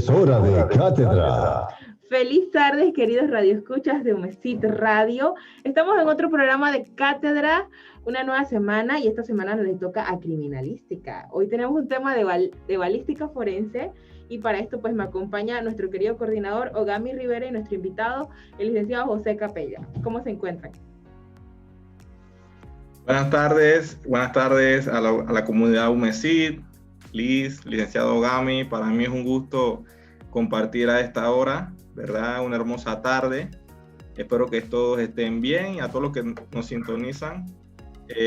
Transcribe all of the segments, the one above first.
Es hora de cátedra. Feliz tardes, queridos radioescuchas de UMESIT Radio. Estamos en otro programa de cátedra, una nueva semana, y esta semana nos le toca a criminalística. Hoy tenemos un tema de balística forense, y para esto pues me acompaña nuestro querido coordinador Ogami Rivera y nuestro invitado, el licenciado José Capella. ¿Cómo se encuentran? Buenas tardes a la comunidad UMESIT, Liz, licenciado Ogami. Para mí es un gusto compartir a esta hora, ¿verdad? Una hermosa tarde. Espero que todos estén bien, y a todos los que nos sintonizan,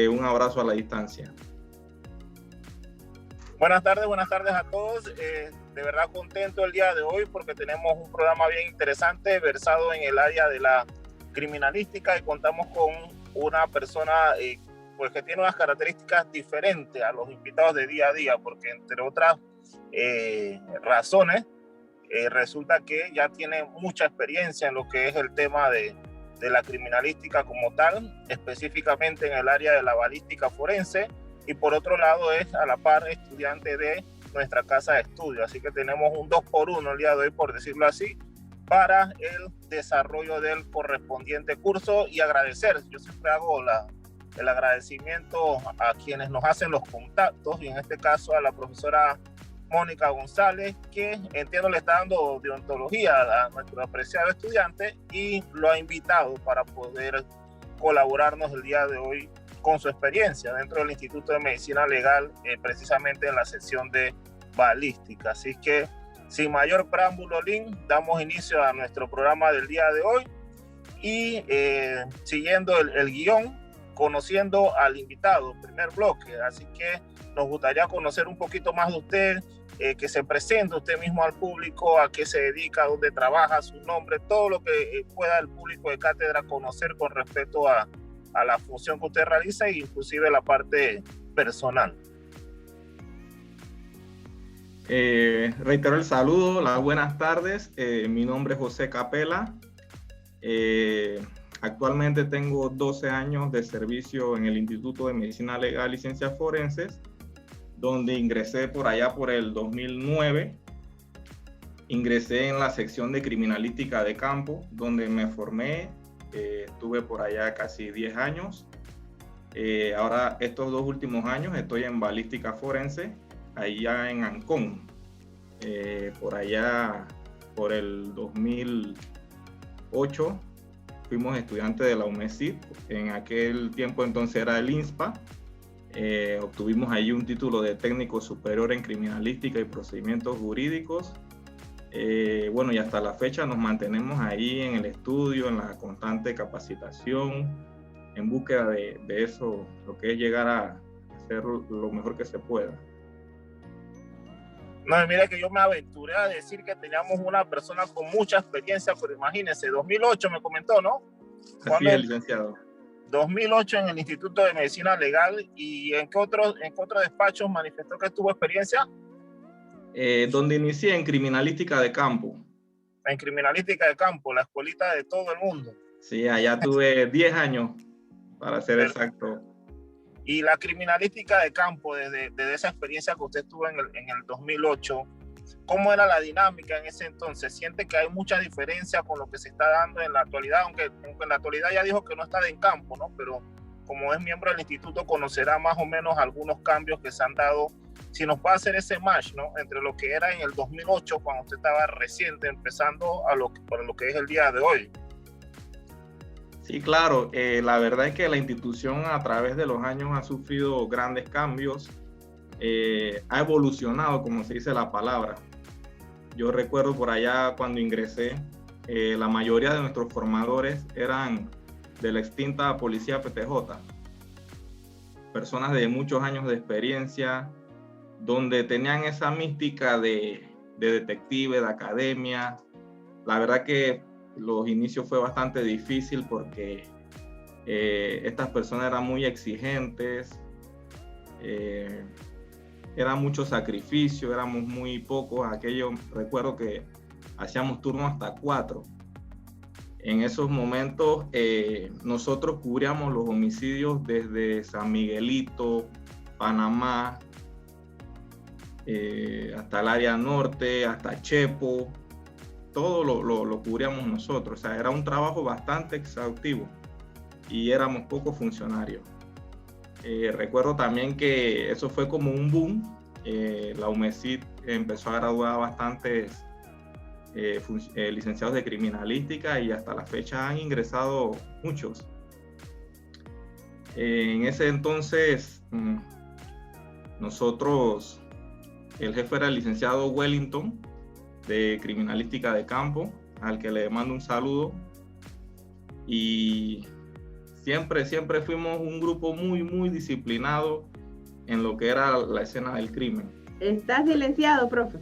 un abrazo a la distancia. Buenas tardes a todos. De verdad contento el día de hoy porque tenemos un programa bien interesante versado en el área de la criminalística, y contamos con una persona pues que tiene unas características diferentes a los invitados de día a día, porque entre otras razones resulta que ya tiene mucha experiencia en lo que es el tema de la criminalística como tal, específicamente en el área de la balística forense, y por otro lado es a la par estudiante de nuestra casa de estudio. Así que tenemos un 2x1 el día de hoy, por decirlo así, para el desarrollo del correspondiente curso. Y agradecer, yo siempre hago el agradecimiento a quienes nos hacen los contactos, y en este caso a la profesora Mónica González, que entiendo le está dando deontología a nuestro apreciado estudiante y lo ha invitado para poder colaborarnos el día de hoy con su experiencia dentro del Instituto de Medicina Legal, precisamente en la sección de balística. Así que sin mayor preámbulo, Lynn, damos inicio a nuestro programa del día de hoy, y siguiendo el guión, conociendo al invitado, primer bloque. Así que nos gustaría conocer un poquito más de usted, que se presente usted mismo al público, a qué se dedica, dónde trabaja, su nombre, todo lo que pueda el público de cátedra conocer con respecto a la función que usted realiza, e inclusive la parte personal. Reitero el saludo, las buenas tardes. Mi nombre es José Capella. Actualmente tengo 12 años de servicio en el Instituto de Medicina Legal y Ciencias Forenses, donde ingresé por allá por el 2009. Ingresé en la sección de criminalística de campo, donde me formé. Estuve por allá casi 10 años. Ahora, estos 2 últimos años, estoy en balística forense, allá en Ancón. Por allá, por el 2008, fuimos estudiantes de la UMESIT. En aquel tiempo entonces era el INSPA. Obtuvimos allí un título de técnico superior en criminalística y procedimientos jurídicos. Bueno, y hasta la fecha nos mantenemos ahí en el estudio, en la constante capacitación, en búsqueda de eso, lo que es llegar a hacer lo mejor que se pueda. No, mira que yo me aventuré a decir que teníamos una persona con mucha experiencia, pero imagínense, 2008 me comentó, ¿no? Así es, licenciado. 2008 en el Instituto de Medicina Legal. ¿Y en qué otros despachos manifestó que tuvo experiencia? Donde inicié en criminalística de campo. En criminalística de campo, la escuelita de todo el mundo. Sí, allá tuve 10 años, para ser exacto. Y la criminalística de campo, desde esa experiencia que usted tuvo en el 2008, ¿cómo era la dinámica en ese entonces? ¿Siente que hay mucha diferencia con lo que se está dando en la actualidad? Aunque en la actualidad ya dijo que no está en campo, ¿no? Pero como es miembro del instituto, conocerá más o menos algunos cambios que se han dado. Si nos puede hacer ese match, ¿no?, entre lo que era en el 2008, cuando usted estaba reciente empezando, por lo que es el día de hoy. Sí, claro. La verdad es que la institución a través de los años ha sufrido grandes cambios. Ha evolucionado, como se dice la palabra. Yo recuerdo por allá cuando ingresé, la mayoría de nuestros formadores eran de la extinta Policía PTJ. Personas de muchos años de experiencia, donde tenían esa mística de detective, de academia. La verdad que los inicios fue bastante difícil porque estas personas eran muy exigentes, era mucho sacrificio, éramos muy pocos. Recuerdo que hacíamos turnos hasta 4. En esos momentos nosotros cubríamos los homicidios desde San Miguelito, Panamá, hasta el área norte, hasta Chepo, todo lo cubríamos nosotros. O sea, era un trabajo bastante exhaustivo y éramos pocos funcionarios. Recuerdo también que eso fue como un boom. La UMESIT empezó a graduar bastantes licenciados de criminalística y hasta la fecha han ingresado muchos. En ese entonces, nosotros, el jefe era el licenciado Wellington, de criminalística de campo, al que le mando un saludo. Y siempre fuimos un grupo muy disciplinado en lo que era la escena del crimen. ¿Estás silenciado, profe?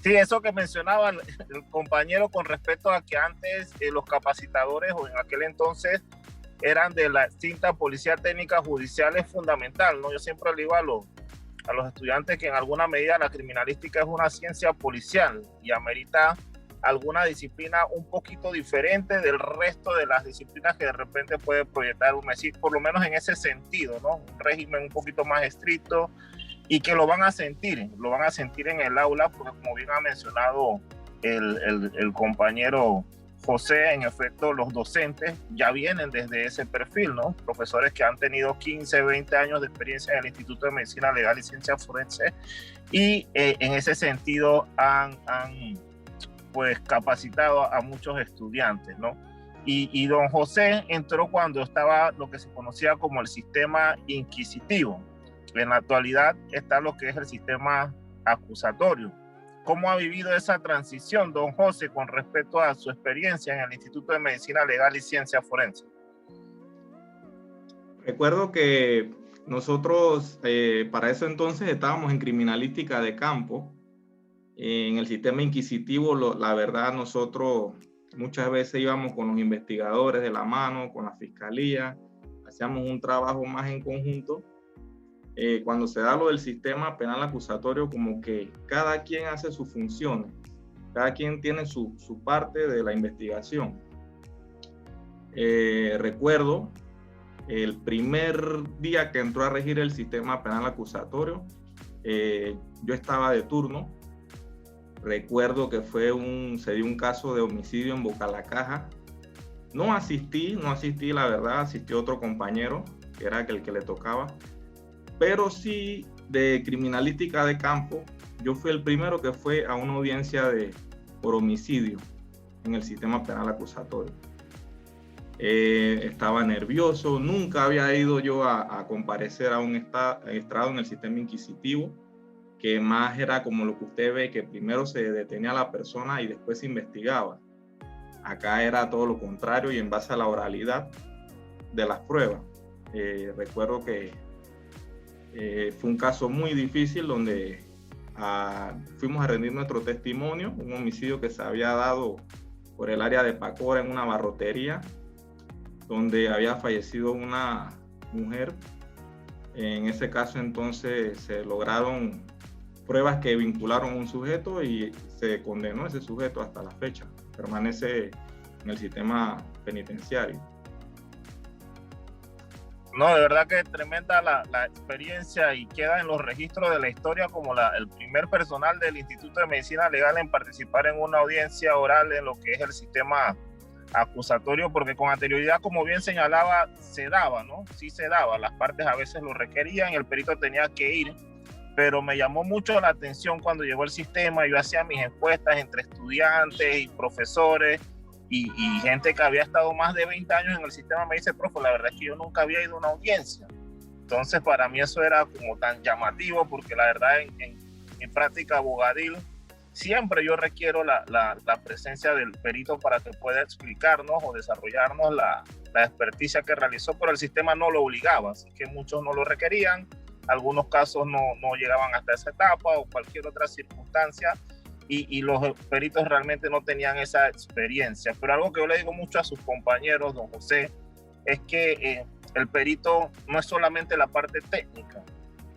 Sí, eso que mencionaba el compañero con respecto a que antes los capacitadores o en aquel entonces eran de la extinta Policía Técnica Judicial es fundamental, ¿no? Yo siempre le digo a los estudiantes que en alguna medida la criminalística es una ciencia policial y amerita alguna disciplina un poquito diferente del resto de las disciplinas que de repente puede proyectar un MESIT, por lo menos en ese sentido, ¿no? Un régimen un poquito más estricto y que lo van a sentir en el aula, porque como bien ha mencionado el compañero José, en efecto los docentes ya vienen desde ese perfil, ¿no? Profesores que han tenido 15, 20 años de experiencia en el Instituto de Medicina Legal y Ciencia Forense y en ese sentido han pues capacitado a muchos estudiantes, ¿no? Y don José entró cuando estaba lo que se conocía como el sistema inquisitivo. En la actualidad está lo que es el sistema acusatorio. ¿Cómo ha vivido esa transición, don José, con respecto a su experiencia en el Instituto de Medicina Legal y Ciencia Forense? Recuerdo que nosotros para eso entonces estábamos en criminalística de campo. En el sistema inquisitivo, la verdad, nosotros muchas veces íbamos con los investigadores de la mano, con la fiscalía, hacíamos un trabajo más en conjunto. Cuando se da lo del sistema penal acusatorio, como que cada quien hace sus funciones, cada quien tiene su parte de la investigación. Recuerdo el primer día que entró a regir el sistema penal acusatorio, yo estaba de turno. Recuerdo que se dio un caso de homicidio en Bocalacaja. No asistí, la verdad, asistió otro compañero, que era el que le tocaba. Pero sí, de criminalística de campo, yo fui el primero que fue a una audiencia por homicidio en el sistema penal acusatorio. Estaba nervioso, nunca había ido yo a comparecer a un estrado en el sistema inquisitivo, que más era como lo que usted ve, que primero se detenía a la persona y después se investigaba. Acá era todo lo contrario y en base a la oralidad de las pruebas. Recuerdo que fue un caso muy difícil donde fuimos a rendir nuestro testimonio, un homicidio que se había dado por el área de Pacora en una barrotería, donde había fallecido una mujer. En ese caso entonces se lograron pruebas que vincularon a un sujeto y se condenó a ese sujeto hasta la fecha. Permanece en el sistema penitenciario. No, de verdad que es tremenda la experiencia y queda en los registros de la historia como el primer personal del Instituto de Medicina Legal en participar en una audiencia oral en lo que es el sistema acusatorio, porque con anterioridad, como bien señalaba, se daba, ¿no? Sí se daba, las partes a veces lo requerían, el perito tenía que ir, pero me llamó mucho la atención cuando llegó el sistema. Yo hacía mis encuestas entre estudiantes y profesores y gente que había estado más de 20 años en el sistema. Me dice, profe, la verdad es que yo nunca había ido a una audiencia. Entonces para mí eso era como tan llamativo, porque la verdad en mi práctica abogadil siempre yo requiero la presencia del perito para que pueda explicarnos o desarrollarnos la experticia que realizó, pero el sistema no lo obligaba, así que muchos no lo requerían, algunos casos no llegaban hasta esa etapa o cualquier otra circunstancia, y los peritos realmente no tenían esa experiencia. Pero algo que yo le digo mucho a sus compañeros, don José, es que el perito no es solamente la parte técnica,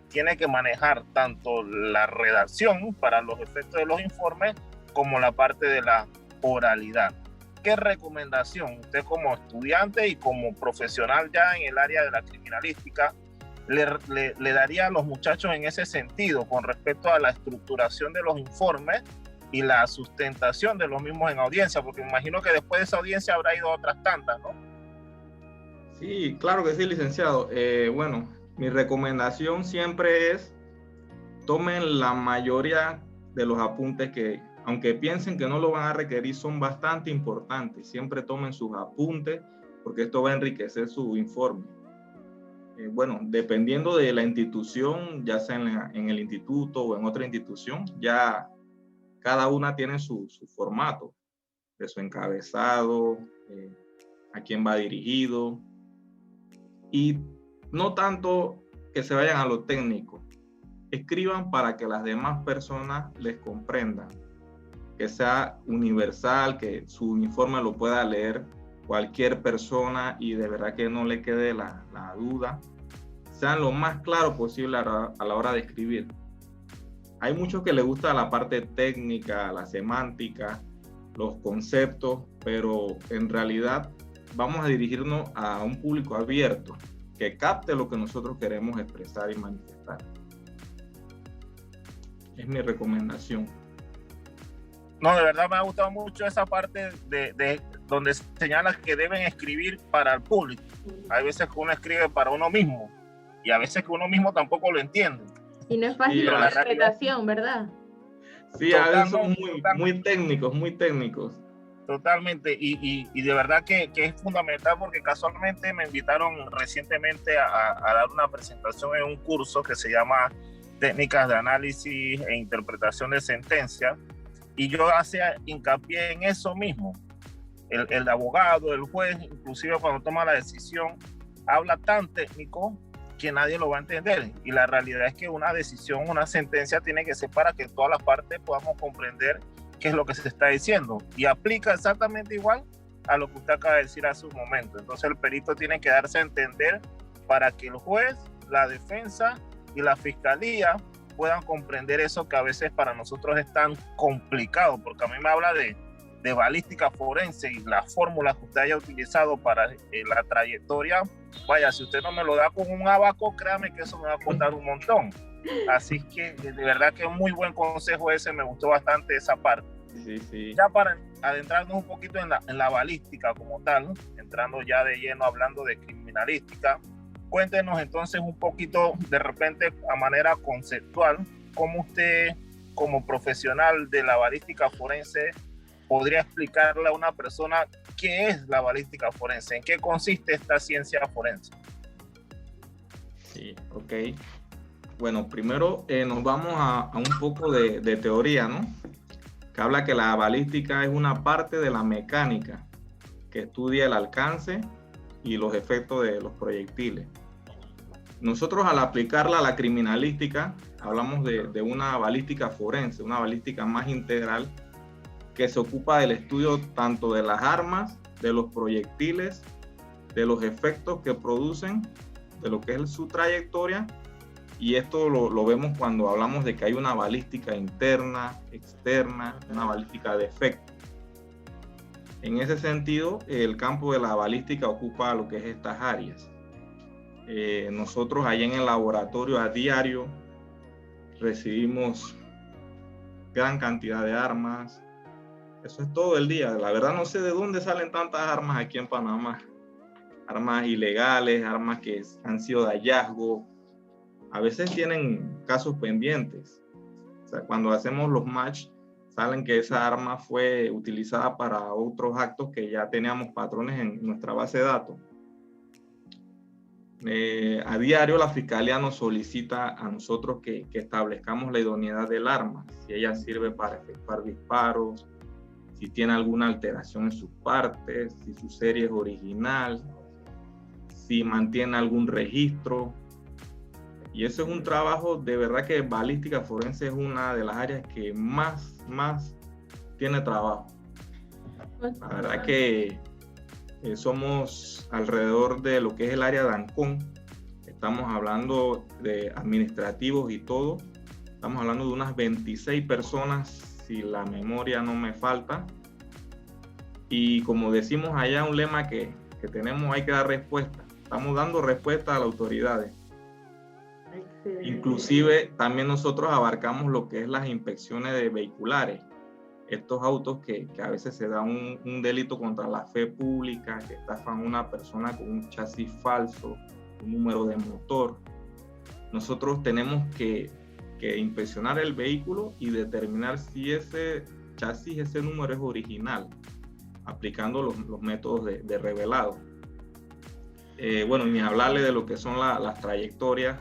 tiene que manejar tanto la redacción para los efectos de los informes como la parte de la oralidad. ¿Qué recomendación usted como estudiante y como profesional ya en el área de la criminalística le daría a los muchachos en ese sentido con respecto a la estructuración de los informes y la sustentación de los mismos en audiencia? Porque me imagino que después de esa audiencia habrá ido a otras tantas, ¿no? Sí, claro que sí, licenciado. Bueno, mi recomendación siempre es tomen la mayoría de los apuntes que, aunque piensen que no lo van a requerir, son bastante importantes. Siempre tomen sus apuntes porque esto va a enriquecer su informe. Bueno, dependiendo de la institución, ya sea en el instituto o en otra institución, ya cada una tiene su formato de su encabezado, a quién va dirigido, y no tanto que se vayan a lo técnico. Escriban para que las demás personas les comprendan, que sea universal, que su informe lo pueda leer cualquier persona y de verdad que no le quede la duda. Sean lo más claro posible a la hora de escribir. Hay muchos que les gusta la parte técnica, la semántica, los conceptos, pero en realidad vamos a dirigirnos a un público abierto que capte lo que nosotros queremos expresar y manifestar. Es mi recomendación. No, de verdad me ha gustado mucho esa parte de donde señala que deben escribir para el público. Hay veces que uno escribe para uno mismo y a veces que uno mismo tampoco lo entiende. Y no es fácil la interpretación, ¿verdad? Sí, a veces son muy técnicos, muy técnicos. Totalmente, y de verdad que es fundamental porque casualmente me invitaron recientemente a dar una presentación en un curso que se llama Técnicas de Análisis e Interpretación de Sentencias, y yo hacía hincapié en eso mismo. El abogado, el juez, inclusive cuando toma la decisión, habla tan técnico que nadie lo va a entender, y la realidad es que una decisión, una sentencia tiene que ser para que todas las partes podamos comprender qué es lo que se está diciendo, y aplica exactamente igual a lo que usted acaba de decir hace un momento. Entonces el perito tiene que darse a entender para que el juez, la defensa y la fiscalía puedan comprender eso que a veces para nosotros es tan complicado, porque a mí me habla de balística forense y las fórmulas que usted haya utilizado para la trayectoria. Vaya, si usted no me lo da con un abaco, créame que eso me va a costar un montón. Así que de verdad que es muy buen consejo ese, me gustó bastante esa parte. Sí, sí. Ya para adentrarnos un poquito en la balística como tal, entrando ya de lleno hablando de criminalística, cuéntenos entonces un poquito de repente a manera conceptual, cómo usted como profesional de la balística forense podría explicarle a una persona qué es la balística forense, en qué consiste esta ciencia forense. Sí, ok. Bueno, primero nos vamos a un poco de teoría, ¿no? Que habla que la balística es una parte de la mecánica que estudia el alcance y los efectos de los proyectiles. Nosotros al aplicarla a la criminalística hablamos de una balística forense, una balística más integral que se ocupa del estudio tanto de las armas, de los proyectiles, de los efectos que producen, de lo que es su trayectoria. Y esto lo vemos cuando hablamos de que hay una balística interna, externa, una balística de efecto. En ese sentido, el campo de la balística ocupa lo que es estas áreas. Nosotros allá en el laboratorio a diario recibimos gran cantidad de armas. Eso es todo el día. La verdad no sé de dónde salen tantas armas aquí en Panamá. Armas ilegales, armas que han sido de hallazgo. A veces tienen casos pendientes. O sea, cuando hacemos los match, salen que esa arma fue utilizada para otros actos que ya teníamos patrones en nuestra base de datos. A diario la Fiscalía nos solicita a nosotros que establezcamos la idoneidad del arma, si ella sirve para efectuar disparos, si tiene alguna alteración en sus partes, si su serie es original, si mantiene algún registro. Y eso es un trabajo, de verdad que balística forense es una de las áreas que más tiene trabajo. La verdad que somos alrededor de lo que es el área de Ancón. Estamos hablando de administrativos y todo. Estamos hablando de unas 26 personas, si la memoria no me falta. Y como decimos allá, un lema que tenemos, hay que dar respuesta. Estamos dando respuesta a las autoridades. Excelente. Inclusive también nosotros abarcamos lo que es las inspecciones de vehiculares. Estos autos que a veces se da un delito contra la fe pública, que estafan a una persona con un chasis falso, un número de motor. Nosotros tenemos que inspeccionar el vehículo y determinar si ese chasis, ese número es original, aplicando los métodos de revelado. Bueno, ni hablarle de lo que son las trayectorias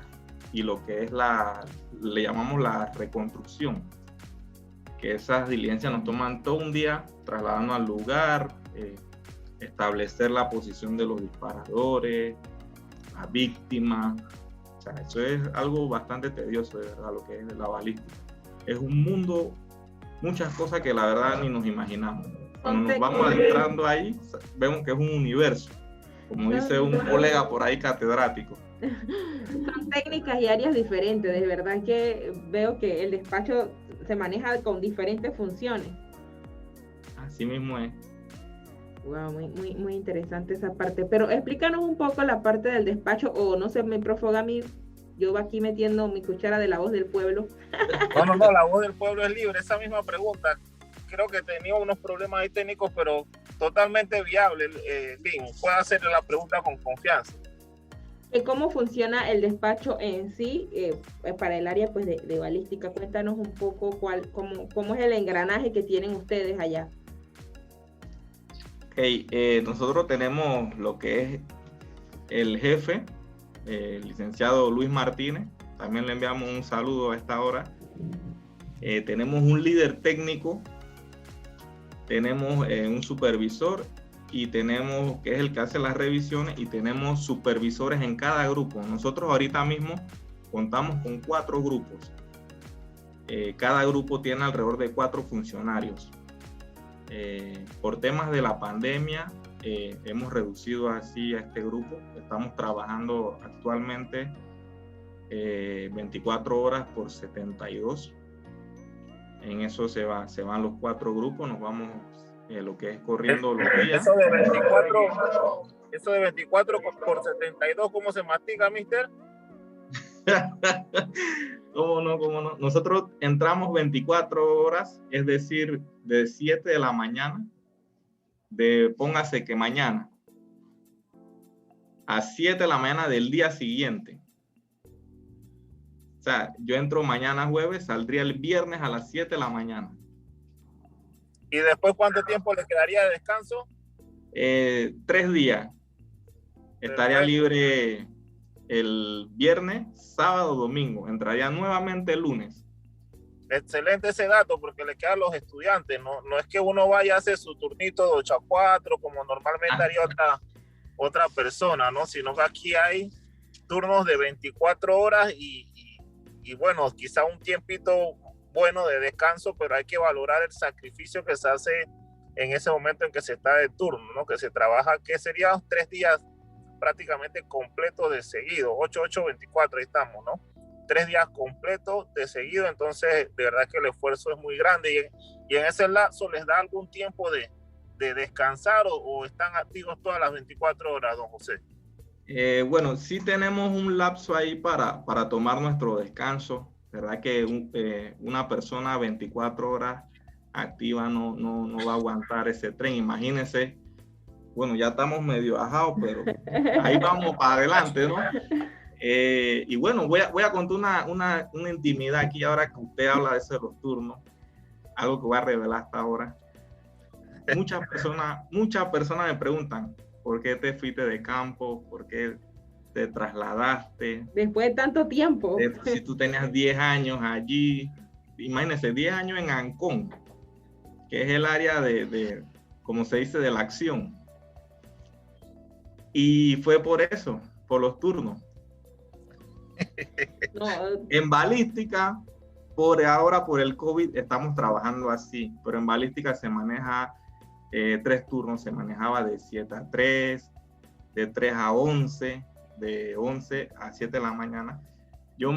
y lo que es le llamamos la reconstrucción, que esas diligencias nos toman todo un día trasladando al lugar, establecer la posición de los disparadores, la víctima. O sea, eso es algo bastante tedioso, de verdad, lo que es la balística. Es un mundo, muchas cosas que la verdad ni nos imaginamos. Cuando nos vamos adentrando ahí, vemos que es un universo, como dice un colega por ahí catedrático. Son técnicas y áreas diferentes, de verdad que veo que el despacho se maneja con diferentes funciones. Así mismo es. Wow, muy interesante esa parte. Pero explícanos un poco la parte del despacho, o no sé, me profoga a mí, yo aquí metiendo mi cuchara de la voz del pueblo. No, la voz del pueblo es libre. Esa misma pregunta, creo que tenía unos problemas ahí técnicos, pero totalmente viable. Lynn, puede hacerle la pregunta con confianza. ¿Cómo funciona el despacho en sí para el área pues, de balística? Cuéntanos un poco cómo es el engranaje que tienen ustedes allá. Nosotros tenemos lo que es el jefe, el licenciado Luis Martínez. También le enviamos un saludo a esta hora. Tenemos un líder técnico, tenemos un supervisor, y tenemos, que es el que hace las revisiones, y tenemos supervisores en cada grupo. Nosotros ahorita mismo contamos con 4 grupos. Cada grupo tiene alrededor de 4 funcionarios. Por temas de la pandemia, hemos reducido así a este grupo. Estamos trabajando actualmente 24 horas por 72. En eso se van los 4 grupos, nos vamos lo que es corriendo los días. Eso de 24 por 72, ¿cómo se mastiga, mister? ¿Cómo no? Nosotros entramos 24 horas, es decir, de 7 de la mañana, póngase que mañana, a 7 de la mañana del día siguiente. O sea, yo entro mañana jueves, saldría el viernes a las 7 de la mañana. ¿Y después cuánto tiempo le quedaría de descanso? 3 días. Estaría libre el viernes, sábado, domingo. Entraría nuevamente el lunes. Excelente ese dato, porque le queda a los estudiantes. No es que uno vaya a hacer su turnito de 8 a 4, como normalmente haría otra persona, ¿no? Sino que aquí hay turnos de 24 horas y bueno, quizá un tiempito bueno de descanso, pero hay que valorar el sacrificio que se hace en ese momento en que se está de turno, ¿no? Que se trabaja, que serían 3 días prácticamente completos de seguido, 8, 24, ahí estamos, ¿no? 3 días completos de seguido, entonces de verdad que el esfuerzo es muy grande y en ese lapso les da algún tiempo de descansar o están activos todas las 24 horas, don José. Bueno, sí tenemos un lapso ahí para tomar nuestro descanso. ¿Verdad que una persona 24 horas activa no va a aguantar ese tren? Imagínense, bueno, ya estamos medio bajados, pero ahí vamos para adelante, ¿no? Y bueno, voy a contar una intimidad aquí ahora que usted habla de esos turnos, algo que voy a revelar hasta ahora. Muchas personas me preguntan, ¿por qué te fuiste de campo? ¿Por qué te trasladaste? Después de tanto tiempo. Si tú tenías 10 años allí, imagínense, 10 años en Ancón, que es el área como se dice, de la acción. Y fue por eso, por los turnos. No. En balística, ahora por el COVID, estamos trabajando así, pero en balística se maneja 3 turnos, se manejaba de 7 a 3, de 3 a 11, de 11 a 7 de la mañana. Yo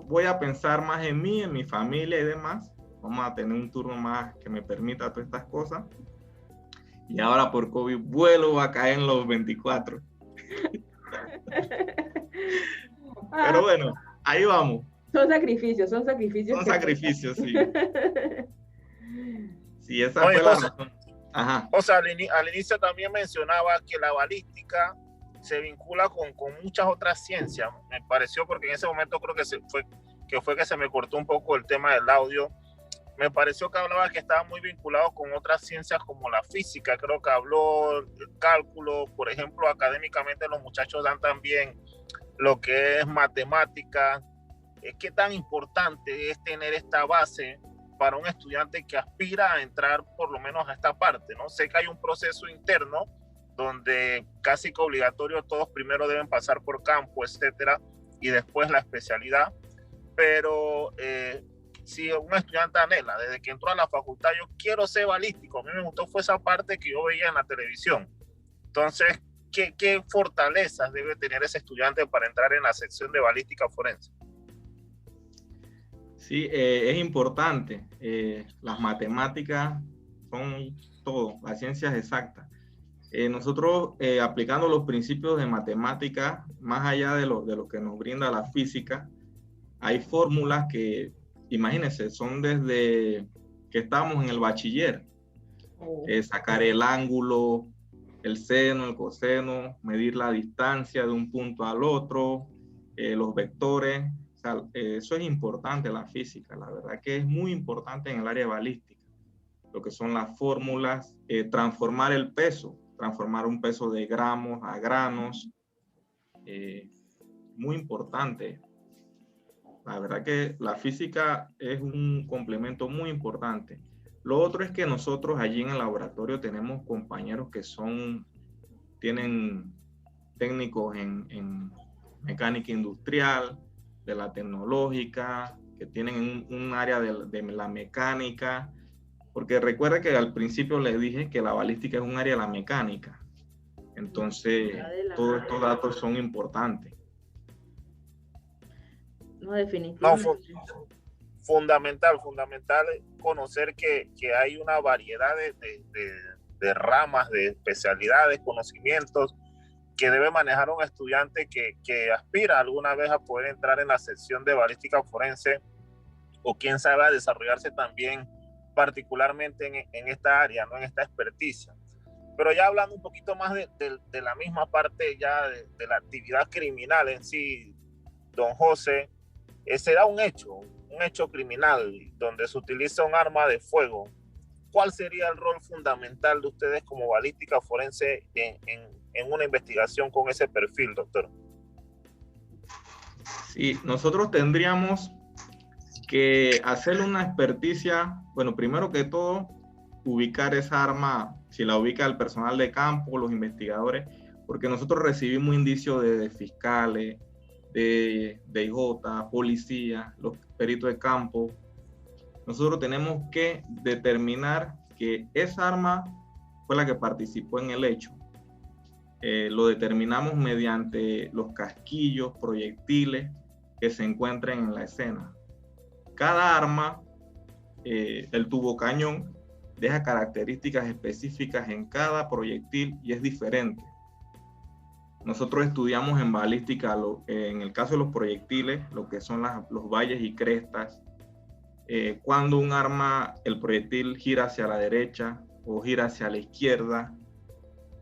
voy a pensar más en mí, en mi familia y demás. Vamos a tener un turno más que me permita todas estas cosas. Y ahora por COVID vuelvo a caer en los 24. Pero bueno, ahí vamos. Son sacrificios. Son sacrificios, sí. Sí, esa Oye, fue la José, razón. Ajá. O sea, al inicio también mencionaba que la balística se vincula con muchas otras ciencias. Me pareció, porque en ese momento creo que fue que se me cortó un poco el tema del audio. Me pareció que hablaba que estaba muy vinculado con otras ciencias como la física. Creo que habló el cálculo. Por ejemplo, académicamente los muchachos dan también lo que es matemática. ¿Qué tan importante es tener esta base para un estudiante que aspira a entrar por lo menos a esta parte, ¿no? Sé que hay un proceso interno donde casi que obligatorio todos primero deben pasar por campo, etcétera, y después la especialidad, pero si un estudiante anhela, desde que entró a la facultad, yo quiero ser balístico, a mí me gustó fue esa parte que yo veía en la televisión. Entonces, ¿qué fortalezas debe tener ese estudiante para entrar en la sección de balística forense? Sí, es importante. Las matemáticas son todo, las ciencias exactas. Nosotros aplicando los principios de matemática, más allá de lo que nos brinda la física, hay fórmulas que, imagínense, son desde que estamos en el bachiller. Sacar el ángulo, el seno, el coseno, medir la distancia de un punto al otro, los vectores. O sea, eso es importante, la física. La verdad que es muy importante en el área balística. Lo que son las fórmulas, transformar el peso, transformar un peso de gramos a granos. Muy importante. La verdad que la física es un complemento muy importante. Lo otro es que nosotros allí en el laboratorio tenemos compañeros que tienen técnicos en mecánica industrial, de la tecnológica, que tienen un área de la mecánica, porque recuerda que al principio les dije que la balística es un área de la mecánica. Entonces, todos estos datos son importantes. No, definitivamente. No, fundamental conocer que hay una variedad de ramas, de especialidades, conocimientos que debe manejar un estudiante que aspira alguna vez a poder entrar en la sección de balística forense, o quién sabe a desarrollarse también particularmente en esta área, ¿no? En esta experticia. Pero ya hablando un poquito más de la misma parte ya de la actividad criminal en sí, don José, será un hecho criminal donde se utiliza un arma de fuego. ¿Cuál sería el rol fundamental de ustedes como balística forense en una investigación con ese perfil, doctor? Sí, nosotros tendríamos que hacer una experticia, bueno, primero que todo, ubicar esa arma, si la ubica el personal de campo, los investigadores, porque nosotros recibimos indicios de fiscales, de IJ, policía, los peritos de campo. Nosotros tenemos que determinar que esa arma fue la que participó en el hecho. Lo determinamos mediante los casquillos, proyectiles que se encuentren en la escena. Cada arma, el tubocañón, deja características específicas en cada proyectil y es diferente. Nosotros estudiamos en balística, en el caso de los proyectiles, lo que son los valles y crestas. Cuando un arma, el proyectil gira hacia la derecha o gira hacia la izquierda,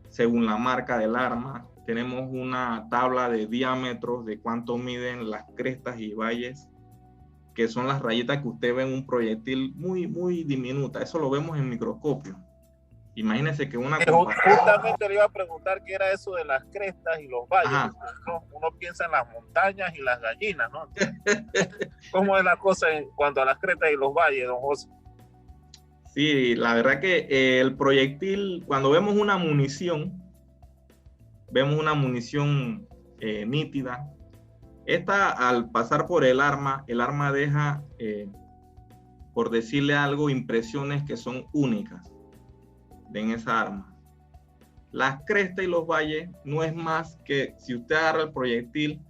según la marca del arma. Tenemos una tabla de diámetros de cuánto miden las crestas y valles, que son las rayitas que usted ve en un proyectil muy, muy diminuta. Eso lo vemos en microscopio. Imagínense que una... Justamente le iba a preguntar qué era eso de las crestas y los valles. Uno piensa en las montañas y las gallinas, ¿no? ¿Cómo es la cosa en cuanto a las crestas y los valles, don José? Sí, la verdad que el proyectil, cuando vemos una munición nítida. Esta, al pasar por el arma deja, por decirle algo, impresiones que son únicas en esa arma. Las crestas y los valles no es más que, si usted agarra el proyectil,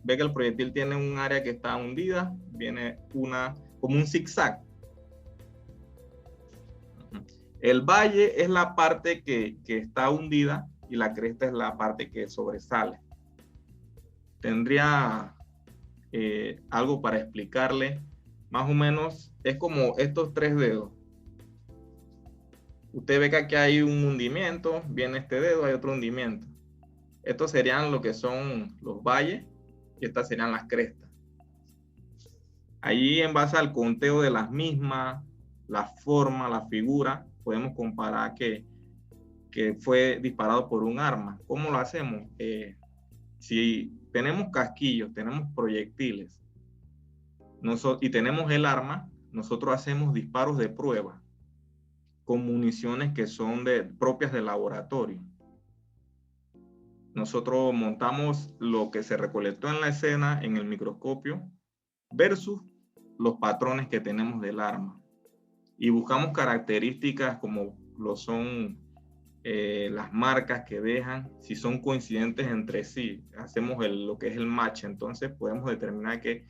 ve que el proyectil tiene un área que está hundida, viene como un zigzag. El valle es la parte que está hundida y la cresta es la parte que sobresale. Tendría algo para explicarle. Más o menos es como estos 3 dedos. Usted ve que aquí hay un hundimiento, viene este dedo, hay otro hundimiento. Estos serían lo que son los valles y estas serían las crestas. Allí, en base al conteo de las mismas, la forma, la figura, podemos comparar que fue disparado por un arma. ¿Cómo lo hacemos? Si tenemos casquillos, tenemos proyectiles y tenemos el arma, nosotros hacemos disparos de prueba con municiones que son propias del laboratorio. Nosotros montamos lo que se recolectó en la escena en el microscopio versus los patrones que tenemos del arma. Y buscamos características como lo son las marcas que dejan, si son coincidentes entre sí. Hacemos lo que es el match, entonces podemos determinar que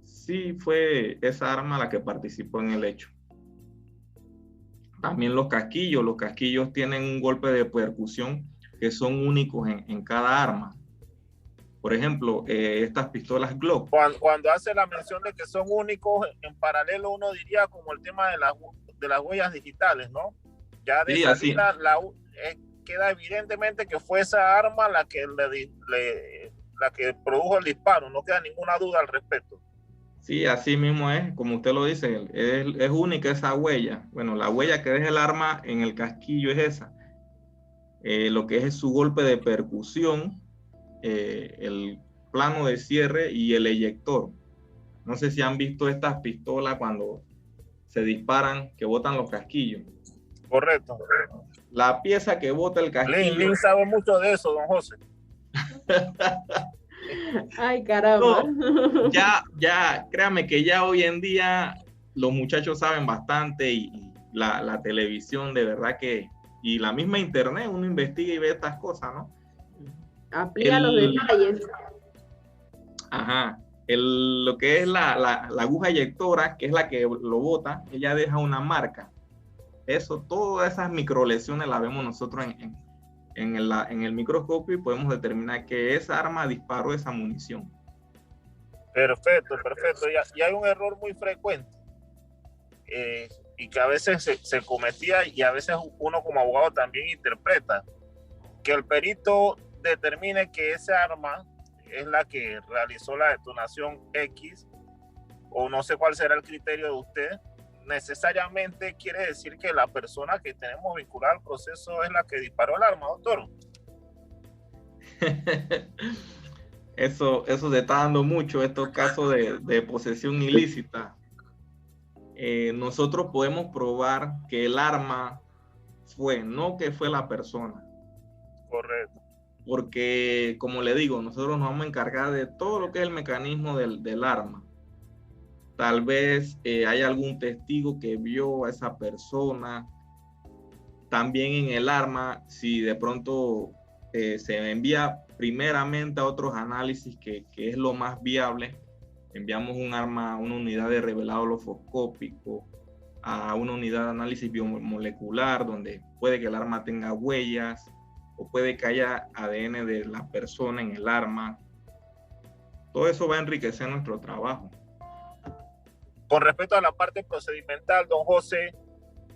sí fue esa arma la que participó en el hecho. También los casquillos tienen un golpe de percusión que son únicos en cada arma. Por ejemplo, estas pistolas Glock. Cuando hace la mención de que son únicos, en paralelo uno diría como el tema de las huellas digitales, ¿no? Ya de sí, salida queda evidentemente que fue esa arma la que produjo el disparo, no queda ninguna duda al respecto. Sí, así mismo es, como usted lo dice, es única esa huella. Bueno, la huella que deja el arma en el casquillo es esa. Lo que es su golpe de percusión, el plano de cierre y el eyector. No sé si han visto estas pistolas cuando se disparan, que botan los casquillos. Correcto. La pieza que bota el casquillo. Lin sabe mucho de eso, don José. Ay, caramba. No, ya, créame que ya hoy en día los muchachos saben bastante y la televisión de verdad que, y la misma internet, uno investiga y ve estas cosas, ¿no? Amplía los detalles. Ajá. Lo que es la aguja eyectora, que es la que lo bota, ella deja una marca. Eso, todas esas microlesiones las vemos nosotros en el microscopio y podemos determinar que esa arma disparó esa munición. Perfecto. Y hay un error muy frecuente y que a veces se cometía y a veces uno como abogado también interpreta, que el perito determine que esa arma es la que realizó la detonación X, o no sé cuál será el criterio de usted, necesariamente quiere decir que la persona que tenemos vinculada al proceso es la que disparó el arma, doctor. Eso se está dando mucho, estos casos de posesión ilícita. Nosotros podemos probar que el arma no que fue la persona. Correcto. Porque, como le digo, nosotros nos vamos a encargar de todo lo que es el mecanismo del arma. Tal vez hay algún testigo que vio a esa persona. También en el arma, si de pronto se envía primeramente a otros análisis, que es lo más viable, enviamos un arma a una unidad de revelado holofoscópico, a una unidad de análisis biomolecular, donde puede que el arma tenga huellas, o puede que haya ADN de la persona en el arma. Todo eso va a enriquecer nuestro trabajo. Con respecto a la parte procedimental, don José,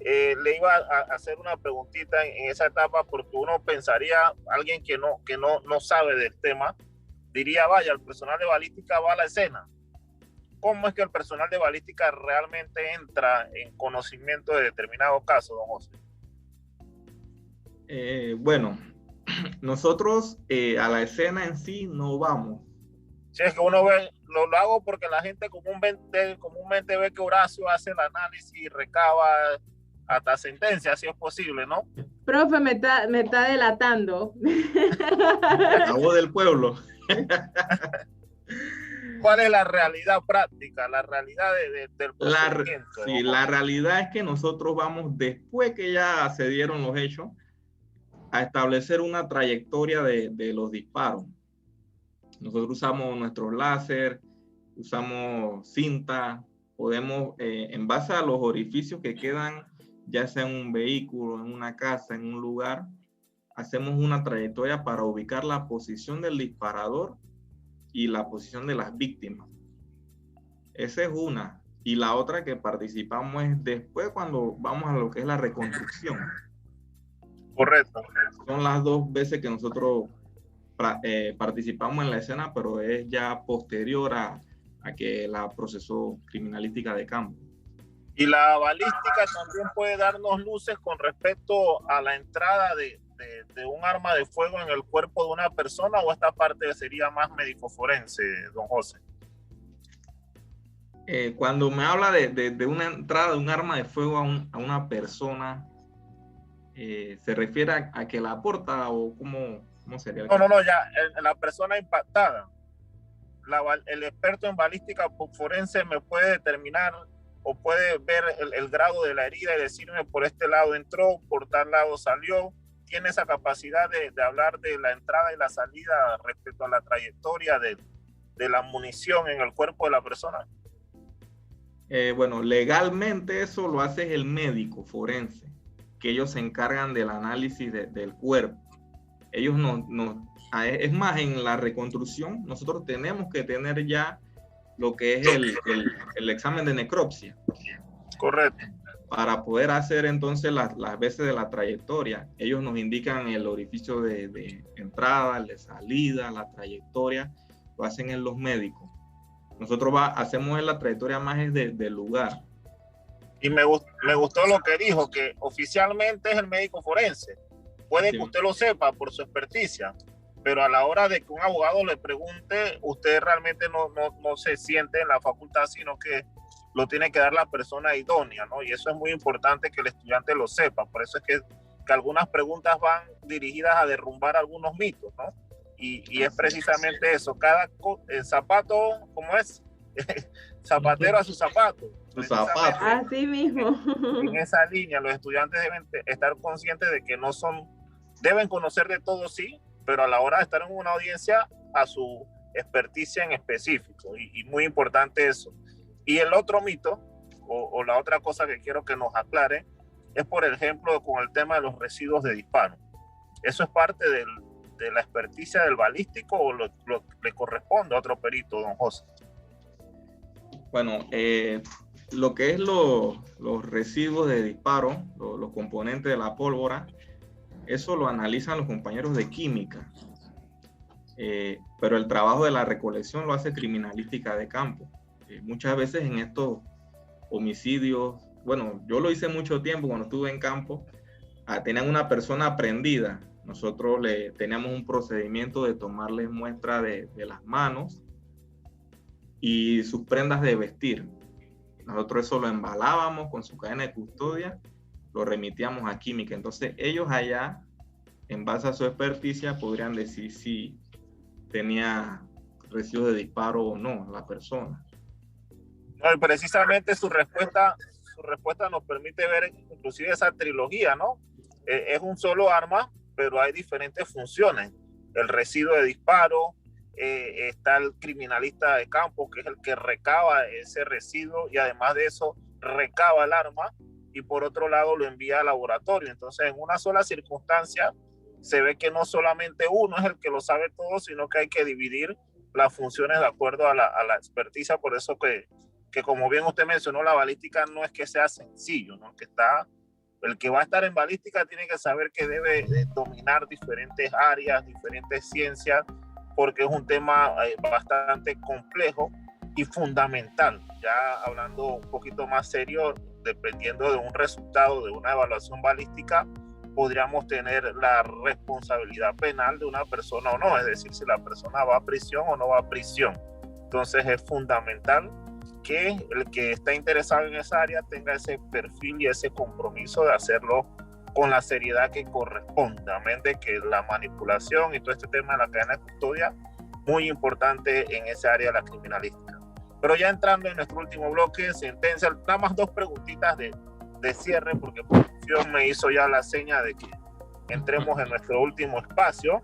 le iba a hacer una preguntita en esa etapa, porque uno pensaría, alguien que no sabe del tema, diría, vaya, el personal de balística va a la escena. ¿Cómo es que el personal de balística realmente entra en conocimiento de determinado caso, don José? Bueno, nosotros a la escena en sí no vamos. Si es que uno ve, lo hago porque la gente comúnmente ve que Horacio hace el análisis y recaba hasta sentencia, si es posible, ¿no? Profe, me está delatando. La voz del pueblo. ¿Cuál es la realidad práctica, la realidad del procedimiento? Sí, la realidad es que nosotros vamos, después que ya se dieron los hechos, a establecer una trayectoria de los disparos. Nosotros usamos nuestros láser, usamos cinta, podemos, en base a los orificios que quedan, ya sea en un vehículo, en una casa, en un lugar, hacemos una trayectoria para ubicar la posición del disparador y la posición de las víctimas. Esa es una. Y la otra que participamos es después cuando vamos a lo que es la reconstrucción. Correcto. Son las 2 veces que nosotros participamos en la escena, pero es ya posterior a que la procesó criminalística de campo. Y la balística también puede darnos luces con respecto a la entrada de un arma de fuego en el cuerpo de una persona, o esta parte sería más médico-forense, don José. Cuando me habla de una entrada de un arma de fuego a una persona, ¿se refiere a que la aporta o cómo sería? No, ya la persona impactada. El experto en balística forense me puede determinar o puede ver el grado de la herida y decirme por este lado entró, por tal lado salió. Tiene esa capacidad de hablar de la entrada y la salida respecto a la trayectoria de la munición en el cuerpo de la persona. Bueno, legalmente eso lo hace el médico forense, que ellos se encargan del análisis del cuerpo. Ellos es más, en la reconstrucción nosotros tenemos que tener ya lo que es el examen de necropsia. Correcto. Para poder hacer entonces las veces de la trayectoria. Ellos nos indican el orificio de entrada, el de salida, la trayectoria, lo hacen en los médicos. Nosotros hacemos en la trayectoria más es del lugar. Y me gustó lo que dijo, que oficialmente es el médico forense. Puede que usted lo sepa por su experticia, pero a la hora de que un abogado le pregunte, usted realmente no se siente en la facultad, sino que lo tiene que dar la persona idónea, ¿no? Y eso es muy importante que el estudiante lo sepa. Por eso es que algunas preguntas van dirigidas a derrumbar algunos mitos, ¿no? Y es precisamente eso. El zapato, ¿cómo es? Zapatero a su zapato. Su zapato. Así mismo. En esa línea, los estudiantes deben estar conscientes de que deben conocer de todo, sí, pero a la hora de estar en una audiencia, a su experticia en específico. Y muy importante eso. Y el otro mito, o la otra cosa que quiero que nos aclare, es por ejemplo con el tema de los residuos de disparo. ¿Eso es parte de la experticia del balístico o le corresponde a otro perito, don José? Bueno, lo que es los residuos de disparo, los componentes de la pólvora, eso lo analizan los compañeros de química. Pero el trabajo de la recolección lo hace criminalística de campo. Muchas veces en estos homicidios, bueno, yo lo hice mucho tiempo cuando estuve en campo, tenían una persona prendida. Nosotros teníamos un procedimiento de tomarle muestra de las manos y sus prendas de vestir. Nosotros eso lo embalábamos con su cadena de custodia, lo remitíamos a química. Entonces ellos allá, en base a su experticia, podrían decir si tenía residuos de disparo o no la persona. No, y precisamente su respuesta nos permite ver inclusive esa trilogía, ¿no? Es un solo arma, pero hay diferentes funciones. El residuo de disparo, está el criminalista de campo, que es el que recaba ese residuo y además de eso recaba el arma y por otro lado lo envía al laboratorio. Entonces en una sola circunstancia se ve que no solamente uno es el que lo sabe todo, sino que hay que dividir las funciones de acuerdo a la experticia. Por eso que como bien usted mencionó, la balística no es que sea sencillo, ¿no? El que va a estar en balística tiene que saber que debe dominar diferentes áreas, diferentes ciencias, porque es un tema bastante complejo y fundamental. Ya hablando un poquito más serio, dependiendo de un resultado de una evaluación balística, podríamos tener la responsabilidad penal de una persona o no, es decir, si la persona va a prisión o no va a prisión. Entonces es fundamental que el que está interesado en esa área tenga ese perfil y ese compromiso de hacerlo con la seriedad que corresponde, amén de que la manipulación y todo este tema de la cadena de custodia, muy importante en esa área de la criminalística. Pero ya entrando en nuestro último bloque, sentencia, nada más 2 preguntitas de cierre, porque producción me hizo ya la seña de que entremos en nuestro último espacio.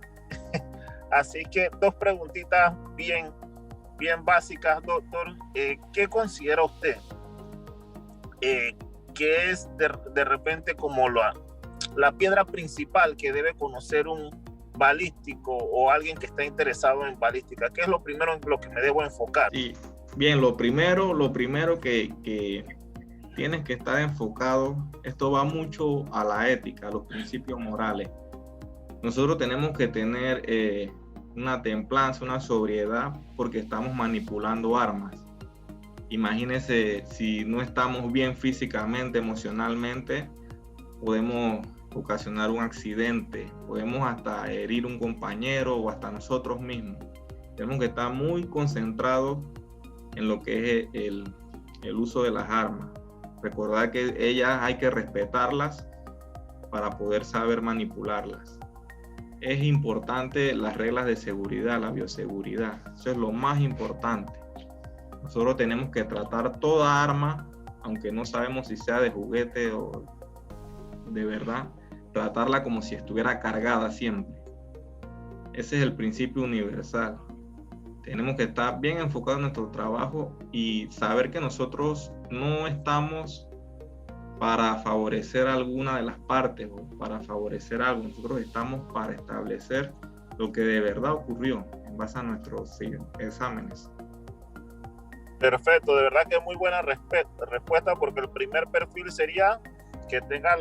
Así que 2 preguntitas bien básicas, doctor. ¿Qué considera usted que es de repente como la piedra principal que debe conocer un balístico o alguien que está interesado en balística? ¿Qué es lo primero en lo que me debo enfocar? Sí, Bien, lo primero que tienes que estar enfocado, esto va mucho a la ética, a los principios morales. Nosotros tenemos que tener una templanza, una sobriedad, porque estamos manipulando armas. Imagínense, si no estamos bien físicamente, emocionalmente, podemos ocasionar un accidente, podemos hasta herir un compañero o hasta nosotros mismos. Tenemos que estar muy concentrados en lo que es el uso de las armas. Recordar que ellas hay que respetarlas para poder saber manipularlas. Es importante las reglas de seguridad, la bioseguridad. Eso es lo más importante. Nosotros tenemos que tratar toda arma, aunque no sabemos si sea de juguete o de verdad, tratarla como si estuviera cargada siempre. Ese es el principio universal. Tenemos que estar bien enfocados en nuestro trabajo y saber que nosotros no estamos para favorecer alguna de las partes o para favorecer algo. Nosotros estamos para establecer lo que de verdad ocurrió en base a nuestros exámenes. Perfecto, de verdad que es muy buena respuesta, porque el primer perfil sería que tenga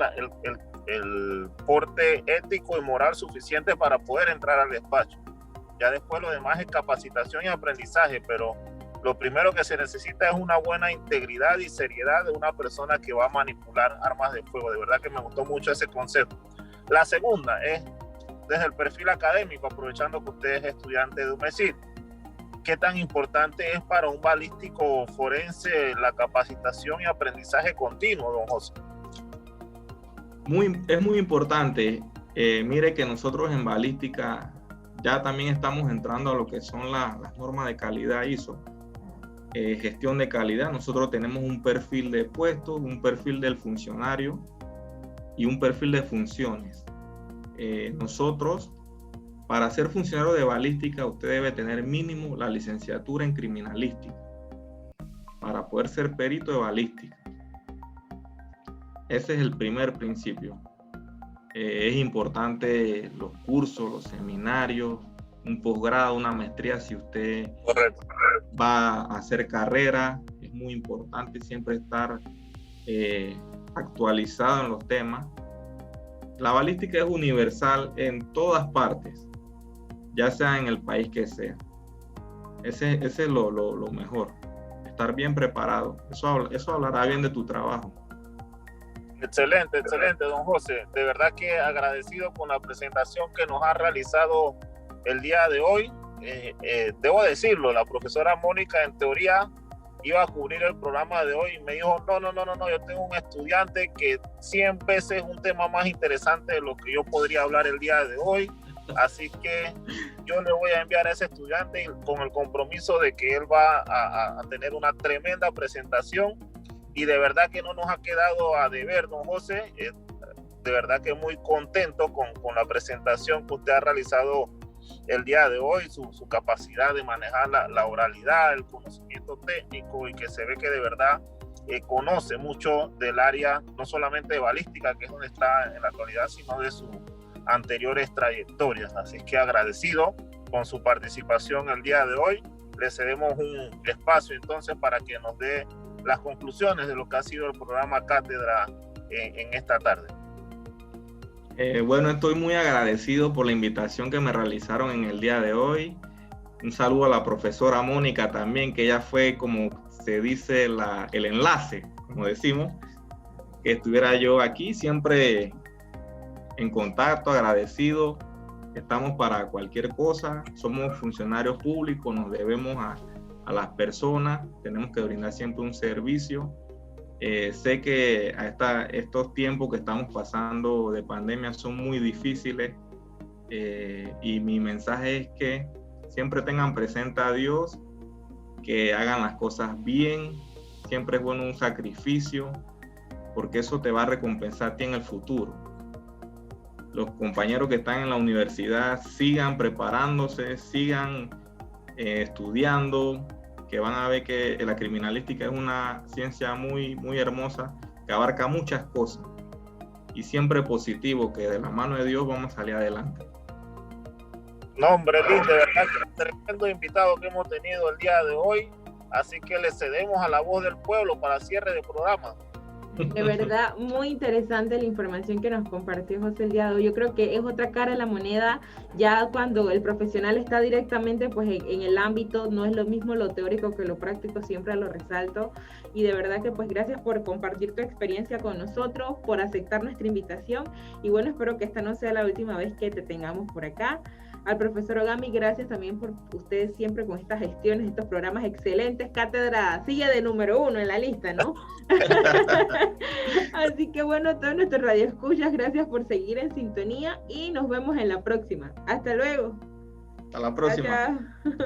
el porte ético y moral suficiente para poder entrar al despacho. Ya después lo demás es capacitación y aprendizaje, pero lo primero que se necesita es una buena integridad y seriedad de una persona que va a manipular armas de fuego. De verdad que me gustó mucho ese concepto. La segunda es desde el perfil académico, aprovechando que usted es estudiante de UMESIT. ¿Qué tan importante es para un balístico forense la capacitación y aprendizaje continuo, don José? Es muy importante. Mire que nosotros en balística ya también estamos entrando a lo que son las normas de calidad ISO. Gestión de calidad. Nosotros tenemos un perfil de puesto, un perfil del funcionario y un perfil de funciones. Nosotros, para ser funcionario de balística, usted debe tener mínimo la licenciatura en criminalística para poder ser perito de balística. Ese es el primer principio. Es importante los cursos, los seminarios, un posgrado, una maestría. Si usted va a hacer carrera, es muy importante siempre estar actualizado en los temas. La balística es universal en todas partes, ya sea en el país que sea. Ese es lo mejor, estar bien preparado. Eso hablará bien de tu trabajo. Excelente, don José. De verdad que agradecido con la presentación que nos ha realizado el día de hoy. Debo decirlo, la profesora Mónica en teoría iba a cubrir el programa de hoy y me dijo, no, yo tengo un estudiante que 100 veces un tema más interesante de lo que yo podría hablar el día de hoy. Así que yo le voy a enviar a ese estudiante con el compromiso de que él va a tener una tremenda presentación. Y de verdad que no nos ha quedado a deber, don José. De verdad que muy contento con la presentación que usted ha realizado el día de hoy, su capacidad de manejar la oralidad, el conocimiento técnico, y que se ve que de verdad conoce mucho del área, no solamente de balística, que es donde está en la actualidad, sino de sus anteriores trayectorias. Así que agradecido con su participación el día de hoy. Le cedemos un espacio entonces para que nos dé las conclusiones de lo que ha sido el programa Cátedra en esta tarde. Bueno, estoy muy agradecido por la invitación que me realizaron en el día de hoy. Un saludo a la profesora Mónica también, que ella fue, como se dice, el enlace, como decimos, que estuviera yo aquí, siempre en contacto, agradecido. Estamos para cualquier cosa, somos funcionarios públicos, nos debemos a las personas, tenemos que brindar siempre un servicio. Sé que estos tiempos que estamos pasando de pandemia son muy difíciles, y mi mensaje es que siempre tengan presente a Dios, que hagan las cosas bien. Siempre es bueno un sacrificio, porque eso te va a recompensar a ti en el futuro. Los compañeros que están en la universidad sigan preparándose, sigan estudiando, que van a ver que la criminalística es una ciencia muy, muy hermosa, que abarca muchas cosas, y siempre positivo, que de la mano de Dios vamos a salir adelante. No, hombre, Luis, de verdad que tremendo invitado que hemos tenido el día de hoy. Así que le cedemos a la voz del pueblo para cierre de programa. De verdad, muy interesante la información que nos compartió José el día de hoy. Yo creo que es otra cara de la moneda, ya cuando el profesional está directamente pues en el ámbito, no es lo mismo lo teórico que lo práctico, siempre lo resalto. Y de verdad que pues gracias por compartir tu experiencia con nosotros, por aceptar nuestra invitación. Y bueno, espero que esta no sea la última vez que te tengamos por acá. Al profesor Ogami, gracias también por ustedes siempre con estas gestiones, estos programas excelentes. Cátedra sigue de número 1 en la lista, ¿no? Así que bueno, todos nuestros radioescuchas, gracias por seguir en sintonía y nos vemos en la próxima. Hasta luego. Hasta la próxima. Chao.